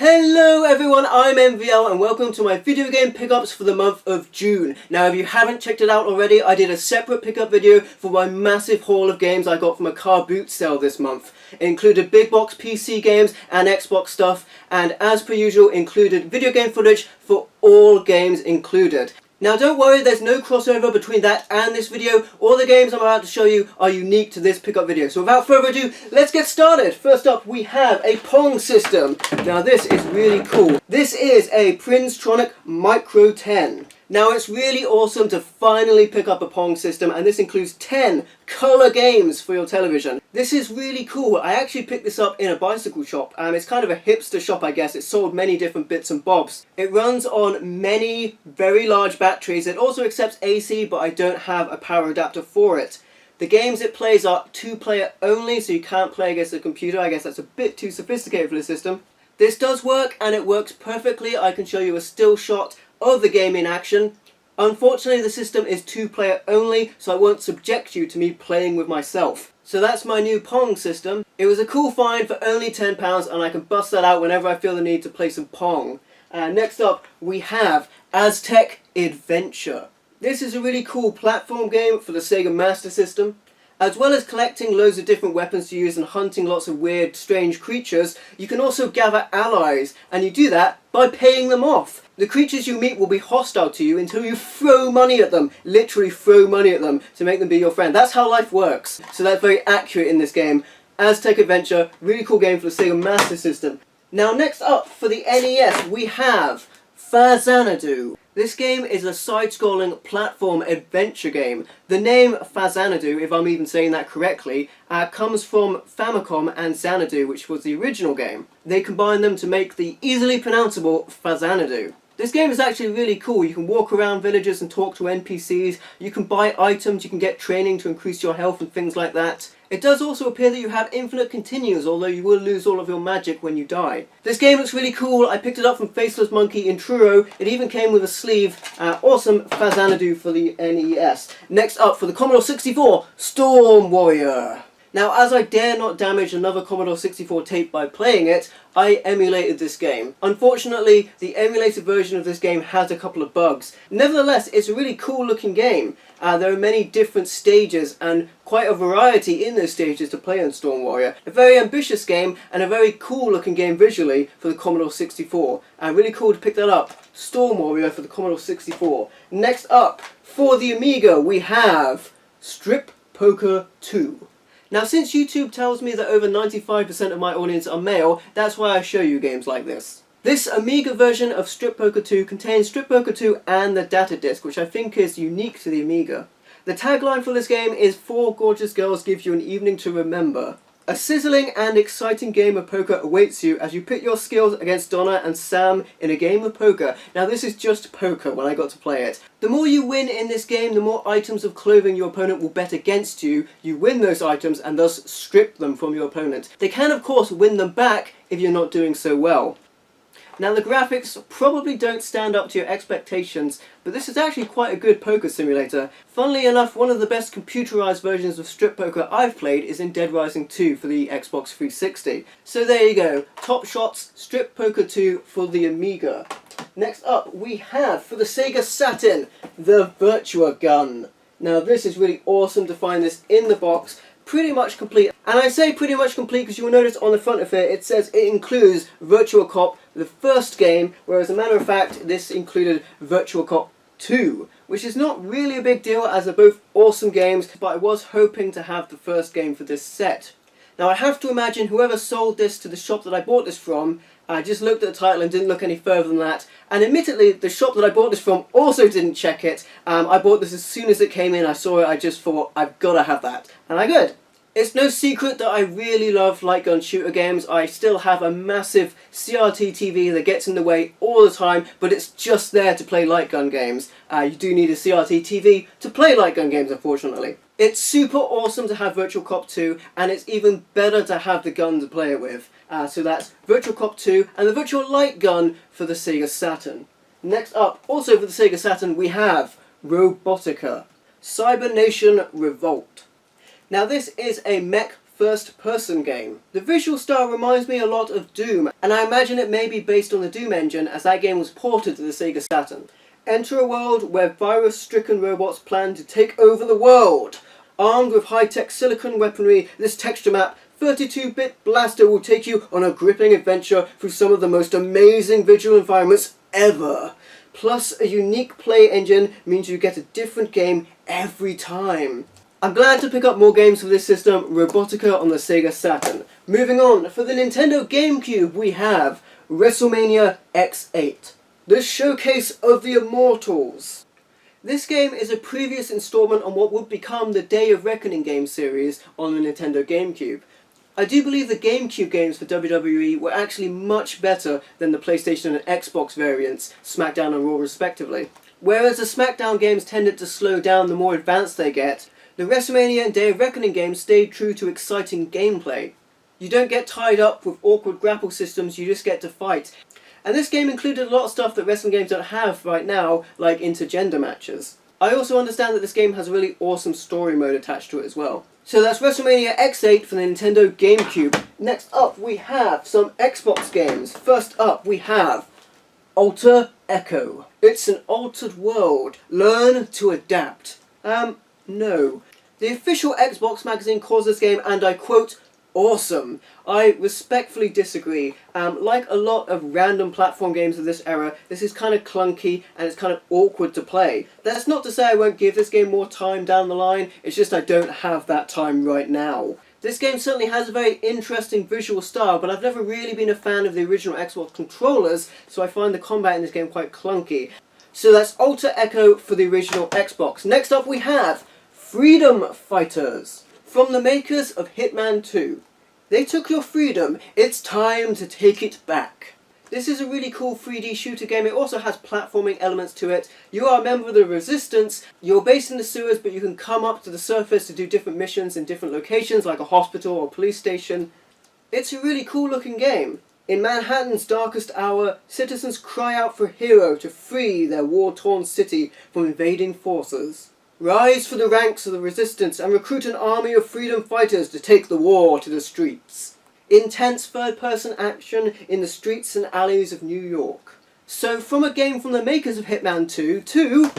Hello everyone, I'm MVL and welcome to my video game pickups for the month of June. Now if you haven't checked it out already, I did a separate pickup video for my massive haul of games I got from a car boot sale this month. It included big box PC games and Xbox stuff, and as per usual included video game footage for all games included. Now don't worry, there's no crossover between that and this video. All the games I'm about to show you are unique to this pickup video. So without further ado, let's get started. First up we have a Pong System. Now this is really cool. This is a Prinztronic Micro 10. Now it's really awesome to finally pick up a Pong System, and this includes 10 colour games for your television. This is really cool. I actually picked this up in a bicycle shop. It's kind of a hipster shop, I guess. It sold many different bits and bobs. It runs on many very large batteries. It also accepts AC, but I don't have a power adapter for it. The games it plays are 2-player only, so you can't play against a computer. I guess that's a bit too sophisticated for the system. This does work, and it works perfectly. I can show you a still shot of the game in action. Unfortunately the system is 2-player only, so I won't subject you to me playing with myself. So that's my new Pong System. It was a cool find for only £10 and I can bust that out whenever I feel the need to play some Pong. Next up we have Aztec Adventure. This is a really cool platform game for the Sega Master System. As well as collecting loads of different weapons to use and hunting lots of weird, strange creatures, you can also gather allies, and you do that by paying them off. The creatures you meet will be hostile to you until you throw money at them, literally throw money at them to make them be your friend. That's how life works, so that's very accurate in this game. Aztec Adventure, really cool game for the Sega Master System. Now next up for the NES we have Faxanadu. This game is a side-scrolling platform adventure game. The name Faxanadu, if I'm even saying that correctly, comes from Famicom and Xanadu, which was the original game. They combined them to make the easily pronounceable Faxanadu. This game is actually really cool. You can walk around villages and talk to NPCs, you can buy items, you can get training to increase your health and things like that. It does also appear that you have infinite continues, although you will lose all of your magic when you die. This game looks really cool. I picked it up from Faceless Monkey in Truro. It even came with a sleeve. Awesome Faxanadu for the NES. Next up for the Commodore 64, Storm Warrior. Now, as I dare not damage another Commodore 64 tape by playing it, I emulated this game. Unfortunately, the emulated version of this game has a couple of bugs. Nevertheless, it's a really cool looking game. There are many different stages and quite a variety in those stages to play on Storm Warrior. A very ambitious game and a very cool looking game visually for the Commodore 64. Really cool to pick that up. Storm Warrior for the Commodore 64. Next up, for the Amiga, we have Strip Poker 2. Now since YouTube tells me that over 95% of my audience are male, that's why I show you games like this. This Amiga version of Strip Poker 2 contains Strip Poker 2 and the data disc, which I think is unique to the Amiga. The tagline for this game is 4 gorgeous girls give you an evening to remember. A sizzling and exciting game of poker awaits you as you pit your skills against Donna and Sam in a game of poker. Now this is just poker when I got to play it. The more you win in this game, the more items of clothing your opponent will bet against you. You win those items and thus strip them from your opponent. They can of course win them back if you're not doing so well. Now the graphics probably don't stand up to your expectations, but this is actually quite a good poker simulator. Funnily enough, one of the best computerized versions of Strip Poker I've played is in Dead Rising 2 for the Xbox 360. So there you go, Top Shots Strip Poker 2 for the Amiga. Next up we have, for the Sega Saturn, the Virtua Gun. Now this is really awesome to find this in the box. Pretty much complete, and I say pretty much complete because you will notice on the front of it says it includes Virtua Cop, the first game, whereas as a matter of fact this included Virtua Cop 2, which is not really a big deal as they're both awesome games, but I was hoping to have the first game for this set. Now I have to imagine whoever sold this to the shop that I bought this from just looked at the title and didn't look any further than that, and admittedly the shop that I bought this from also didn't check it. I bought this as soon as it came in, I saw it, I just thought I've got to have that, and I could. It's no secret that I really love light gun shooter games. I still have a massive CRT TV that gets in the way all the time, but it's just there to play light gun games. You do need a CRT TV to play light gun games, unfortunately. It's super awesome to have Virtua Cop 2, and it's even better to have the gun to play it with. So that's Virtua Cop 2 and the Virtual Light Gun for the Sega Saturn. Next up, also for the Sega Saturn, we have Robotica, Cyber Nation Revolt. Now this is a mech first-person game. The visual style reminds me a lot of Doom, and I imagine it may be based on the Doom engine as that game was ported to the Sega Saturn. Enter a world where virus-stricken robots plan to take over the world. Armed with high-tech silicon weaponry, this texture map 32-bit blaster will take you on a gripping adventure through some of the most amazing visual environments ever. Plus, a unique play engine means you get a different game every time. I'm glad to pick up more games for this system, Robotica on the Sega Saturn. Moving on, for the Nintendo GameCube we have WrestleMania X8, the showcase of the Immortals. This game is a previous installment on what would become the Day of Reckoning game series on the Nintendo GameCube. I do believe the GameCube games for WWE were actually much better than the PlayStation and Xbox variants, SmackDown and Raw respectively. Whereas the SmackDown games tended to slow down the more advanced they get, the WrestleMania and Day of Reckoning games stayed true to exciting gameplay. You don't get tied up with awkward grapple systems, you just get to fight. And this game included a lot of stuff that wrestling games don't have right now, like intergender matches. I also understand that this game has a really awesome story mode attached to it as well. So that's WrestleMania X8 for the Nintendo GameCube. Next up we have some Xbox games. First up we have Alter Echo. It's an altered world. Learn to adapt. No. The official Xbox magazine calls this game, and I quote, awesome. I respectfully disagree. Like a lot of random platform games of this era, this is kind of clunky and it's kind of awkward to play. That's not to say I won't give this game more time down the line, it's just I don't have that time right now. This game certainly has a very interesting visual style, but I've never really been a fan of the original Xbox controllers, so I find the combat in this game quite clunky. So that's Alter Echo for the original Xbox. Next up we have Freedom Fighters, from the makers of Hitman 2. They took your freedom, it's time to take it back. This is a really cool 3D shooter game. It also has platforming elements to it. You are a member of the Resistance, you're based in the sewers, but you can come up to the surface to do different missions in different locations, like a hospital or police station. It's a really cool looking game. In Manhattan's darkest hour, citizens cry out for a hero to free their war-torn city from invading forces. Rise for the ranks of the Resistance and recruit an army of freedom fighters to take the war to the streets. Intense third-person action in the streets and alleys of New York. So from a game from the makers of Hitman 2 to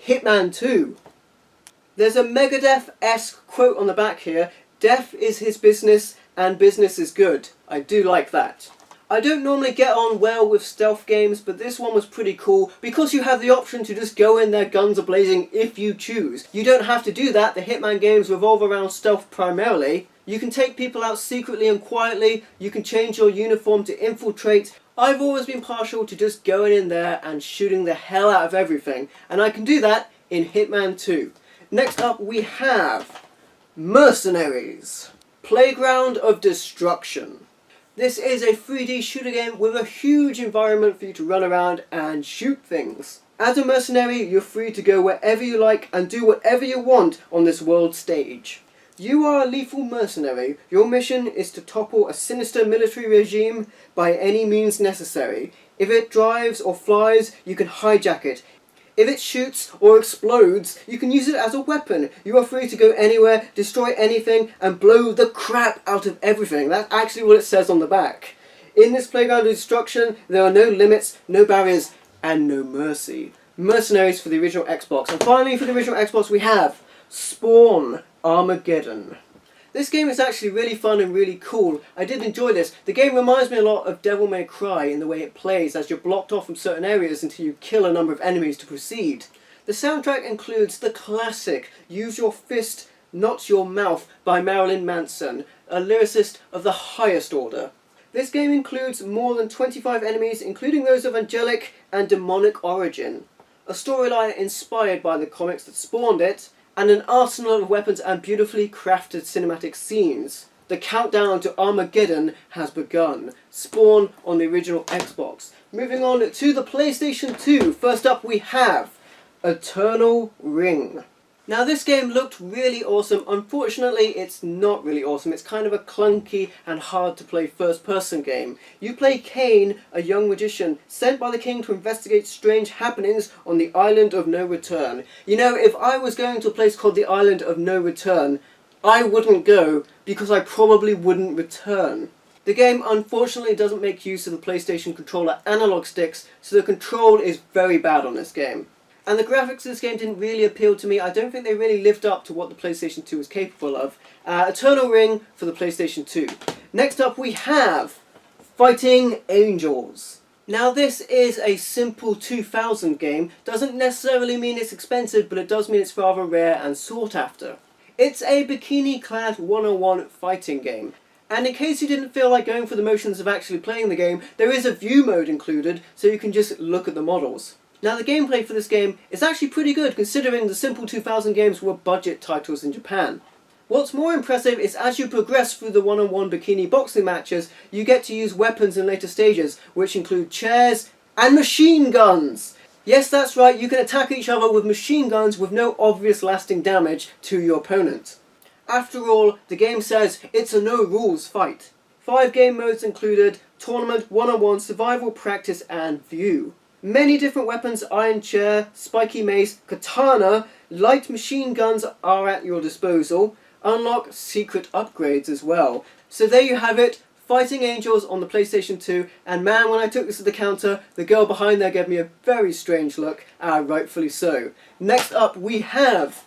Hitman 2. There's a Megadeth-esque quote on the back here, "Death is his business and business is good." I do like that. I don't normally get on well with stealth games, but this one was pretty cool because you have the option to just go in there guns a-blazing if you choose. You don't have to do that. The Hitman games revolve around stealth primarily. You can take people out secretly and quietly. You can change your uniform to infiltrate. I've always been partial to just going in there and shooting the hell out of everything, and I can do that in Hitman 2. Next up we have Mercenaries, Playground of Destruction. This is a 3D shooter game with a huge environment for you to run around and shoot things. As a mercenary, you're free to go wherever you like and do whatever you want on this world stage. You are a lethal mercenary. Your mission is to topple a sinister military regime by any means necessary. If it drives or flies, you can hijack it. If it shoots or explodes, you can use it as a weapon. You are free to go anywhere, destroy anything, and blow the crap out of everything. That's actually what it says on the back. In this Playground of Destruction, there are no limits, no barriers, and no mercy. Mercenaries for the original Xbox. And finally, for the original Xbox, we have Spawn Armageddon. This game is actually really fun and really cool. I did enjoy this. The game reminds me a lot of Devil May Cry in the way it plays, as you're blocked off from certain areas until you kill a number of enemies to proceed. The soundtrack includes the classic Use Your Fist, Not Your Mouth by Marilyn Manson, a lyricist of the highest order. This game includes more than 25 enemies, including those of angelic and demonic origin, a storyline inspired by the comics that spawned it, and an arsenal of weapons and beautifully crafted cinematic scenes. The countdown to Armageddon has begun. Spawn on the original Xbox. Moving on to the PlayStation 2. First up we have Eternal Ring. Now this game looked really awesome. Unfortunately it's not really awesome. It's kind of a clunky and hard to play first person game. You play Cain, a young magician, sent by the king to investigate strange happenings on the Island of No Return. You know, if I was going to a place called the Island of No Return, I wouldn't go because I probably wouldn't return. The game unfortunately doesn't make use of the PlayStation controller analog sticks, so the control is very bad on this game. And the graphics of this game didn't really appeal to me. I don't think they really lived up to what the PlayStation 2 was capable of. Eternal Ring for the PlayStation 2. Next up we have Fighting Angels. Now this is a simple 2000 game. Doesn't necessarily mean it's expensive, but it does mean it's rather rare and sought after. It's a bikini-clad 101 fighting game. And in case you didn't feel like going through the motions of actually playing the game, there is a view mode included, so you can just look at the models. Now the gameplay for this game is actually pretty good, considering the simple 2000 games were budget titles in Japan. What's more impressive is as you progress through the one-on-one bikini boxing matches, you get to use weapons in later stages, which include chairs and machine guns! Yes, that's right, you can attack each other with machine guns with no obvious lasting damage to your opponent. After all, the game says it's a no-rules fight. 5 game modes included: Tournament, One-on-One, Survival, Practice and View. Many different weapons: iron chair, spiky mace, katana, light machine guns are at your disposal. Unlock secret upgrades as well. So there you have it, Fighting Angels on the PlayStation 2, and man, when I took this to the counter, the girl behind there gave me a very strange look, rightfully so. Next up we have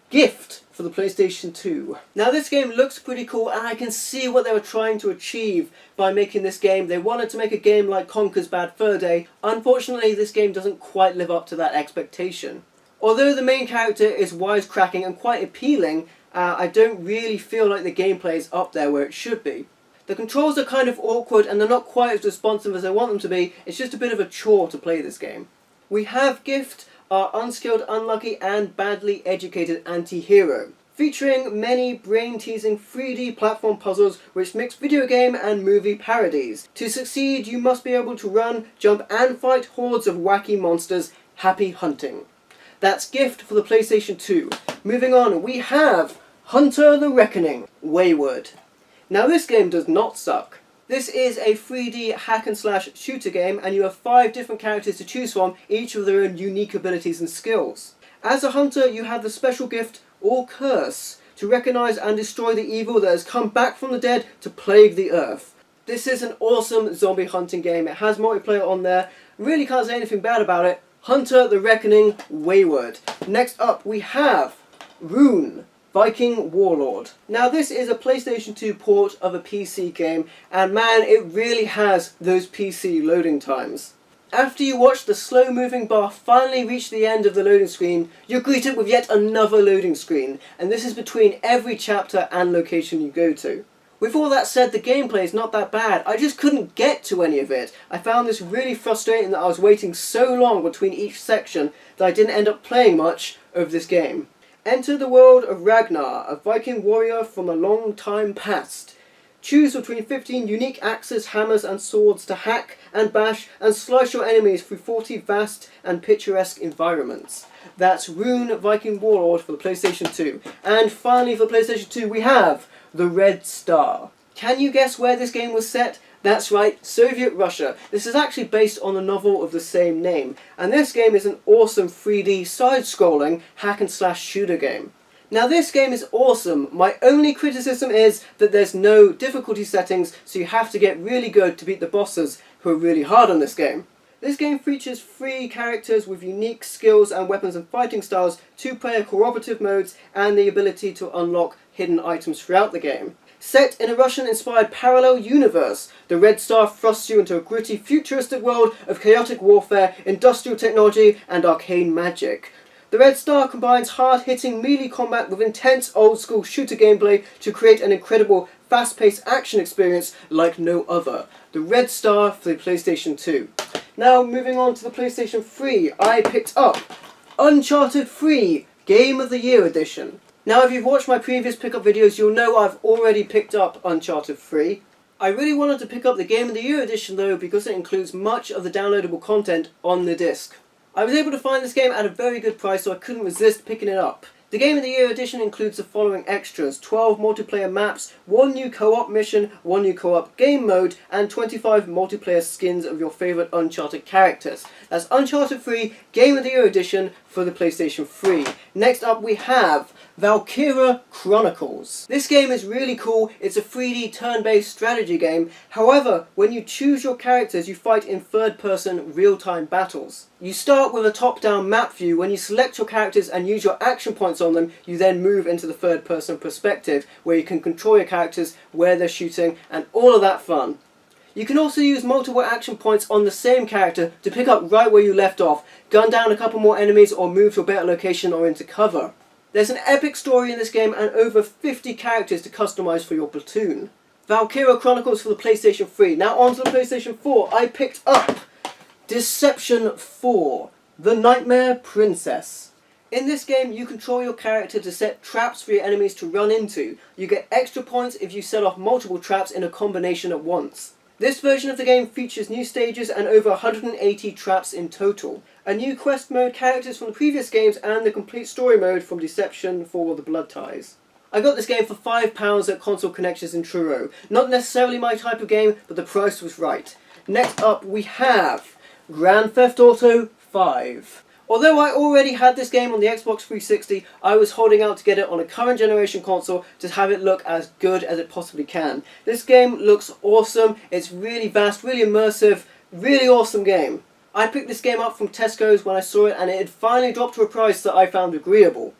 Gift for the PlayStation 2. Now this game looks pretty cool, and I can see what they were trying to achieve by making this game. They wanted to make a game like Conker's Bad Fur Day. Unfortunately, this game doesn't quite live up to that expectation. Although the main character is wisecracking and quite appealing, I don't really feel like the gameplay is up there where it should be. The controls are kind of awkward and they're not quite as responsive as I want them to be. It's just a bit of a chore to play this game. We have Gift, our unskilled, unlucky and badly educated anti-hero, featuring many brain-teasing 3D platform puzzles which mix video game and movie parodies. To succeed, you must be able to run, jump and fight hordes of wacky monsters. Happy hunting. That's Gift for the PlayStation 2. Moving on, we have Hunter the Reckoning, Wayward. Now this game does not suck. This is a 3D hack-and-slash shooter game, and you have 5 different characters to choose from, each with their own unique abilities and skills. As a hunter, you have the special gift, or curse, to recognise and destroy the evil that has come back from the dead to plague the earth. This is an awesome zombie hunting game. It has multiplayer on there. Really can't say anything bad about it. Hunter the Reckoning, Wayward. Next up we have Rune, Viking Warlord. Now this is a PlayStation 2 port of a PC game, and man, it really has those PC loading times. After you watch the slow moving bar finally reach the end of the loading screen, you're greeted with yet another loading screen, and this is between every chapter and location you go to. With all that said, the gameplay is not that bad. I just couldn't get to any of it. I found this really frustrating that I was waiting so long between each section that I didn't end up playing much of this game. Enter the world of Ragnar, a Viking warrior from a long time past. Choose between 15 unique axes, hammers and swords to hack and bash and slice your enemies through 40 vast and picturesque environments. That's Rune, Viking Warlord for the PlayStation 2. And finally for the PlayStation 2 we have The Red Star. Can you guess where this game was set? That's right, Soviet Russia. This is actually based on a novel of the same name, and this game is an awesome 3D side-scrolling hack-and-slash shooter game. Now this game is awesome. My only criticism is that there's no difficulty settings, so you have to get really good to beat the bosses, who are really hard on this game. This game features 3 characters with unique skills and weapons and fighting styles, 2-player cooperative modes, and the ability to unlock hidden items throughout the game. Set in a Russian-inspired parallel universe, The Red Star thrusts you into a gritty, futuristic world of chaotic warfare, industrial technology, and arcane magic. The Red Star combines hard-hitting melee combat with intense old-school shooter gameplay to create an incredible, fast-paced action experience like no other. The Red Star for the PlayStation 2. Now, moving on to the PlayStation 3, I picked up Uncharted 3 Game of the Year Edition. Now, if you've watched my previous pickup videos, you'll know I've already picked up Uncharted 3. I really wanted to pick up the Game of the Year edition though, because it includes much of the downloadable content on the disc. I was able to find this game at a very good price, so I couldn't resist picking it up. The Game of the Year edition includes the following extras: 12 multiplayer maps, 1 new co-op mission, 1 new co-op game mode, and 25 multiplayer skins of your favourite Uncharted characters. That's Uncharted 3 Game of the Year edition for the PlayStation 3. Next up we have Valkyria Chronicles. This game is really cool. It's a 3D turn-based strategy game. However, when you choose your characters, you fight in third-person real-time battles. You start with a top-down map view. When you select your characters and use your action points on them, you then move into the third-person perspective, where you can control your characters, where they're shooting, and all of that fun. You can also use multiple action points on the same character to pick up right where you left off, gun down a couple more enemies, or move to a better location or into cover. There's an epic story in this game and over 50 characters to customise for your platoon. Valkyria Chronicles for the PlayStation 3. Now on to the PlayStation 4. I picked up Deception 4, The Nightmare Princess. In this game, you control your character to set traps for your enemies to run into. You get extra points if you set off multiple traps in a combination at once. This version of the game features new stages and over 180 traps in total. A new quest mode, characters from the previous games, and the complete story mode from Deception for the Blood Ties. I got this game for £5 at Console Connections in Truro. Not necessarily my type of game, but the price was right. Next up we have Grand Theft Auto 5. Although I already had this game on the Xbox 360, I was holding out to get it on a current generation console to have it look as good as it possibly can. This game looks awesome, it's really vast, really immersive, really awesome game. I picked this game up from Tesco's when I saw it, and it had finally dropped to a price that I found agreeable.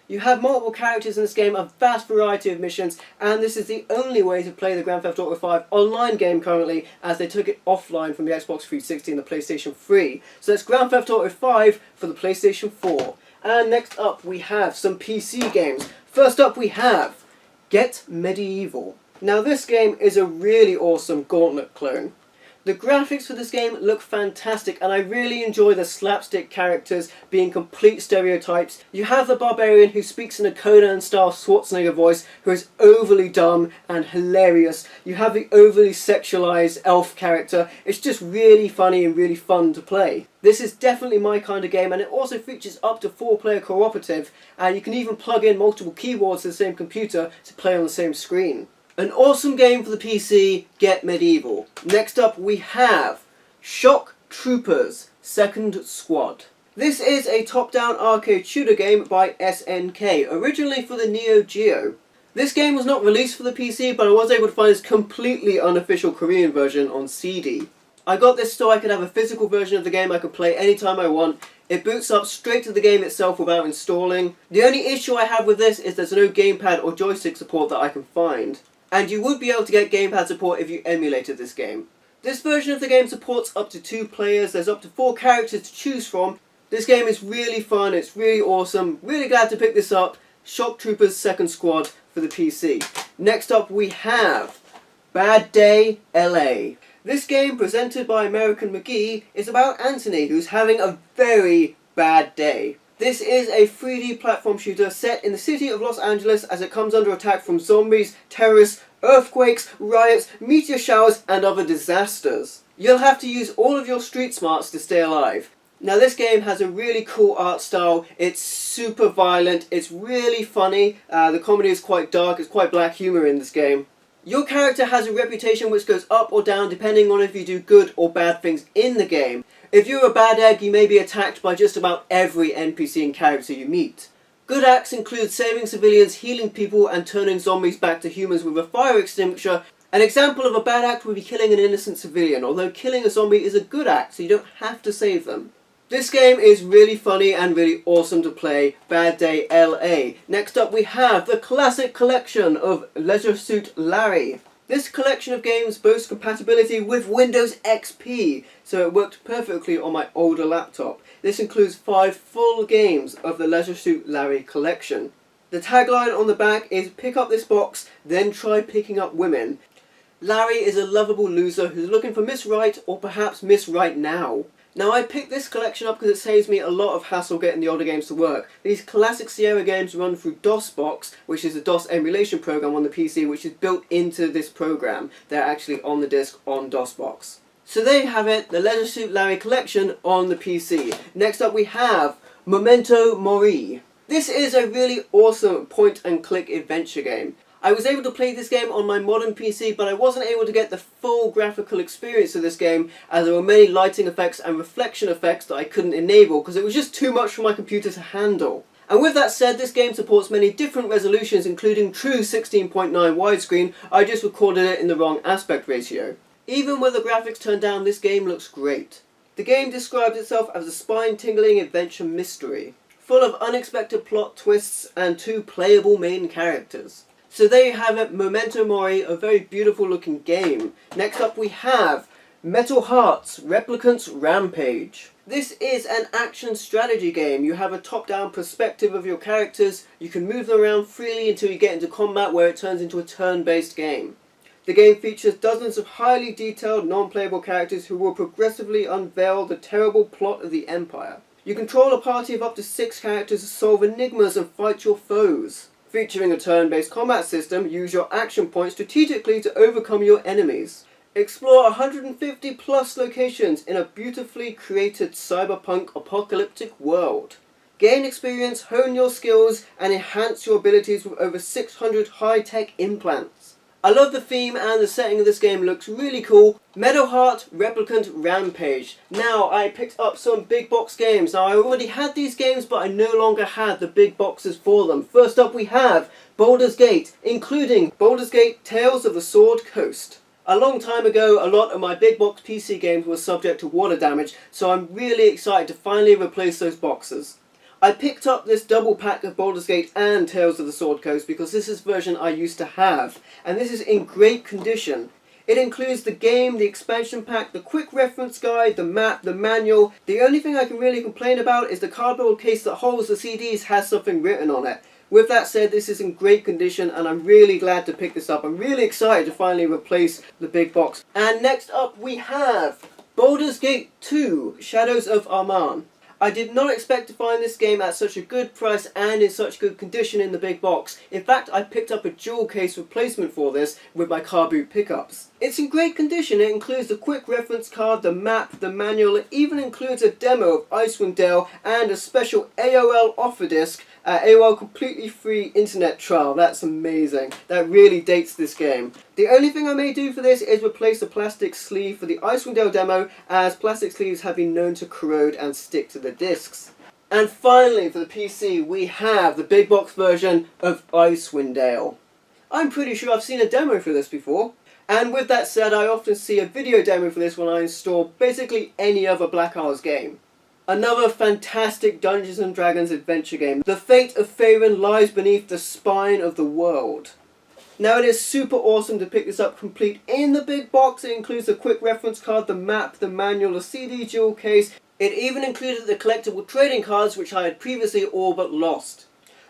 You have multiple characters in this game, a vast variety of missions, and this is the only way to play the Grand Theft Auto 5 online game currently, as they took it offline from the Xbox 360 and the PlayStation 3. So that's Grand Theft Auto 5 for the PlayStation 4. And next up we have some PC games. First up we have Get Medieval. Now this game is a really awesome Gauntlet clone. The graphics for this game look fantastic, and I really enjoy the slapstick characters being complete stereotypes. You have the barbarian who speaks in a Conan-style Schwarzenegger voice, who is overly dumb and hilarious. You have the overly sexualized elf character. It's just really funny and really fun to play. This is definitely my kind of game, and it also features up to 4-player cooperative, and you can even plug in multiple keyboards to the same computer to play on the same screen. An awesome game for the PC, Get Medieval. Next up we have Shock Troopers Second Squad. This is a top-down arcade shooter game by SNK, originally for the Neo Geo. This game was not released for the PC, but I was able to find its completely unofficial Korean version on CD. I got this so I could have a physical version of the game I could play anytime I want. It boots up straight to the game itself without installing. The only issue I have with this is there's no gamepad or joystick support that I can find. And you would be able to get gamepad support if you emulated this game. This version of the game supports up to 2 players, there's up to 4 characters to choose from. This game is really fun, it's really awesome, really glad to pick this up. Shock Troopers Second Squad for the PC. Next up we have Bad Day LA. This game, presented by American McGee, is about Anthony, who's having a very bad day. This is a 3D platform shooter set in the city of Los Angeles as it comes under attack from zombies, terrorists, earthquakes, riots, meteor showers, and other disasters. You'll have to use all of your street smarts to stay alive. Now this game has a really cool art style, it's super violent, it's really funny, the comedy is quite dark, it's quite black humour in this game. Your character has a reputation which goes up or down depending on if you do good or bad things in the game. If you're a bad egg, you may be attacked by just about every NPC and character you meet. Good acts include saving civilians, healing people, and turning zombies back to humans with a fire extinguisher. An example of a bad act would be killing an innocent civilian, although killing a zombie is a good act, so you don't have to save them. This game is really funny and really awesome to play, Bad Day LA. Next up we have the classic collection of Leisure Suit Larry. This collection of games boasts compatibility with Windows XP, so it worked perfectly on my older laptop. This includes 5 full games of the Leisure Suit Larry collection. The tagline on the back is "Pick up this box, then try picking up women." Larry is a lovable loser who's looking for Miss Right, or perhaps Miss Right Now. Now I picked this collection up because it saves me a lot of hassle getting the older games to work. These classic Sierra games run through DOSBox, which is a DOS emulation program on the PC which is built into this program. They're actually on the disc on DOSBox. So there you have it, the Leisure Suit Larry collection on the PC. Next up we have Memento Mori. This is a really awesome point-and-click adventure game. I was able to play this game on my modern PC, but I wasn't able to get the full graphical experience of this game as there were many lighting effects and reflection effects that I couldn't enable because it was just too much for my computer to handle. And with that said, this game supports many different resolutions, including true 16.9 widescreen. I just recorded it in the wrong aspect ratio. Even with the graphics turned down, this game looks great. The game describes itself as a spine-tingling adventure mystery, full of unexpected plot twists and 2 playable main characters. So there you have it, Memento Mori, a very beautiful looking game. Next up we have MetalHearts, Replicants Rampage. This is an action strategy game. You have a top-down perspective of your characters, you can move them around freely until you get into combat where it turns into a turn-based game. The game features dozens of highly detailed non-playable characters who will progressively unveil the terrible plot of the Empire. You control a party of up to 6 characters to solve enigmas and fight your foes. Featuring a turn-based combat system, use your action points strategically to overcome your enemies. Explore 150 plus locations in a beautifully created cyberpunk apocalyptic world. Gain experience, hone your skills, and enhance your abilities with over 600 high-tech implants. I love the theme and the setting of this game looks really cool. MetalHeart, Replicant Rampage. Now, I picked up some big box games. Now, I already had these games, but I no longer had the big boxes for them. First up we have Baldur's Gate, including Baldur's Gate Tales of the Sword Coast. A long time ago, a lot of my big box PC games were subject to water damage, so I'm really excited to finally replace those boxes. I picked up this double pack of Baldur's Gate and Tales of the Sword Coast because this is the version I used to have, and this is in great condition. It includes the game, the expansion pack, the quick reference guide, the map, the manual. The only thing I can really complain about is the cardboard case that holds the CDs has something written on it. With that said, this is in great condition and I'm really glad to pick this up. I'm really excited to finally replace the big box. And next up we have Baldur's Gate 2, Shadows of Arman. I did not expect to find this game at such a good price and in such good condition in the big box. In fact, I picked up a dual case replacement for this with my car boot pickups. It's in great condition. It includes the quick reference card, the map, the manual. It even includes a demo of Icewind Dale and a special AOL offer disc, AOL completely free internet trial. That's amazing. That really dates this game. The only thing I may do for this is replace the plastic sleeve for the Icewind Dale demo, as plastic sleeves have been known to corrode and stick to the discs. And finally, for the PC, we have the big box version of Icewind Dale. I'm pretty sure I've seen a demo for this before. And with that said, I often see a video demo for this when I install basically any other Black Isles game. Another fantastic Dungeons & Dragons adventure game. The fate of Faerun lies beneath the spine of the world. Now it is super awesome to pick this up complete in the big box. It includes the quick reference card, the map, the manual, the CD dual case. It even included the collectible trading cards which I had previously all but lost.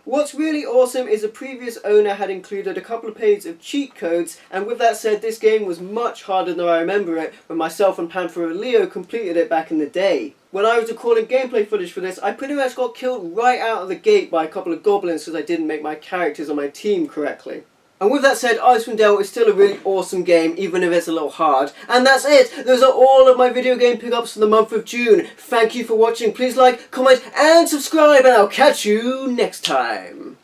What's really awesome is the previous owner had included a couple of pages of cheat codes, and with that said, this game was much harder than I remember it when myself and Panther Leo completed it back in the day. When I was recording gameplay footage for this, I pretty much got killed right out of the gate by a couple of goblins because I didn't make my characters on my team correctly. And with that said, Icewind Dale is still a really awesome game, even if it's a little hard. And that's it! Those are all of my video game pickups for the month of June. Thank you for watching. Please like, comment, and subscribe, and I'll catch you next time.